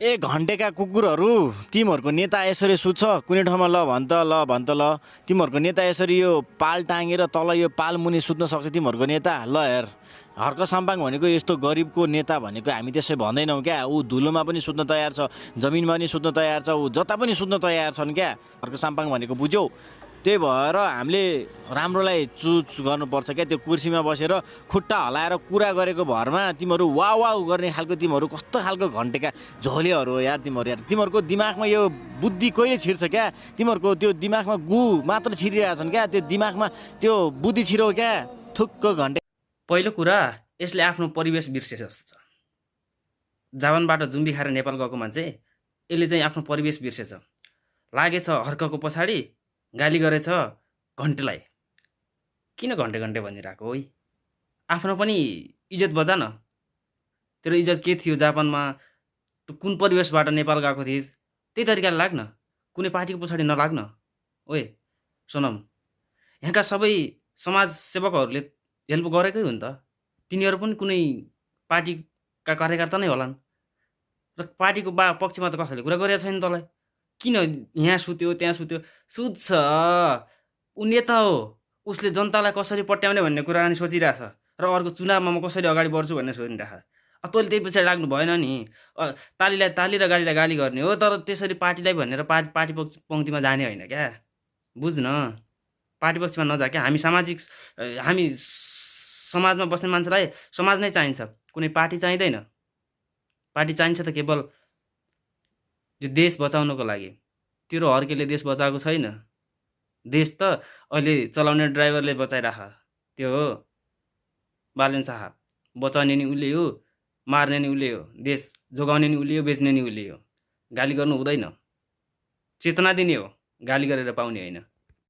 ए घन्टेका कुकुरहरू, तिमीहरूको नेता यसरी सुत्छ कुनै ठाउँमा, ल भन त ल तिमीहरूको नेता यसरी यो पाल टाँगेर तल यो पाल मुनि सुत्न सक्छ तिमीहरूको नेता? ल हेर, हर्क साम्पाङ भनेको यस्तो गरिबको नेता भनेको हामी त्यसै भन्दैनौँ क्या। ऊ धुलोमा पनि सुत्न तयार छ, जमिनमा पनि सुत्न तयार छ, ऊ जता पनि सुत्न तयार छन् क्या हर्क साम्पाङ भनेको, बुझ्यौ? त्यही भएर हामीले राम्रोलाई चुज गर्नुपर्छ क्या। त्यो कुर्सीमा बसेर खुट्टा हलाएर कुरा गरेको भरमा तिमीहरू वाउ वाउ गर्ने खालको, तिमीहरू कस्तो खालको घन्टेका झोलेहरू हो यार तिमीहरू। यार तिमीहरूको दिमागमा यो बुद्धि कहिले छिर्छ क्या? तिमीहरूको त्यो दिमागमा गु मात्र छिरिरहेछन् क्या, त्यो दिमागमा त्यो बुद्धि छिरो क्या, थुक्क घन्टे। पहिलो कुरा, यसले आफ्नो परिवेश बिर्से जस्तो छ। जापानबाट जुम्बी खाएर नेपाल गएको मान्छे यसले चाहिँ आफ्नो परिवेश बिर्सेछ। लागेछ हर्कको पछाडि, गाली गरेछ घन्टेलाई। किन घन्टे घन्टे भनिरहेको है? आफ्नो पनि इज्जत बचा न। तेरो इज्जत के थियो जापानमा? तँ कुन परिवेशबाट नेपाल गएको थिइस्? त्यही तरिकाले लाग्न, कुनै पार्टीको पछाडि नलाग्न। ओए सोनम, यहाँका सबै समाजसेवकहरूले हेल्प गरेकै हो नि त। तिनीहरू पनि कुनै पार्टीका कार्यकर्ता नै होलान्, र पार्टीको पक्षमा त कसैले कुरा गरेको छैन तँलाई। किन यहाँ सुत्यो त्यहाँ सुत्यो? सुत्छ, ऊ नेता हो। उसले जनतालाई कसरी पट्याउने भन्ने कुरा नि सोचिरहेछ, र अर्को चुनावमा म कसरी अगाडि बढ्छु भन्ने सोचिरहेछ। तैँले त्यही पछाडि लाग्नु भएन नि। तालीलाई ताली र गालीलाई गाली गर्ने हो, तर त्यसरी पार्टीलाई भनेर पार्टी पङ्क्तिमा जाने होइन क्या। बुझ्न, पार्टी पक्षमा नजा क्या। हामी समाजमा बस्ने मान्छेलाई समाज नै चाहिन्छ, कुनै पार्टी चाहिँदैन। पार्टी चाहिन्छ त केवल यो देश बचाउनको लागि। तेरो हर्केले देश बचाएको छैन। देश त अहिले चलाउने ड्राइभरले बचाइराख। त्यो हो बालेन शाह। बचाउने नि उसले हो, मार्ने नि उसले हो, देश जोगाउने नि उसले हो, बेच्ने नि उसले हो। गाली गर्नु हुँदैन, चेतना दिने हो, गाली गरेर पाउने होइन।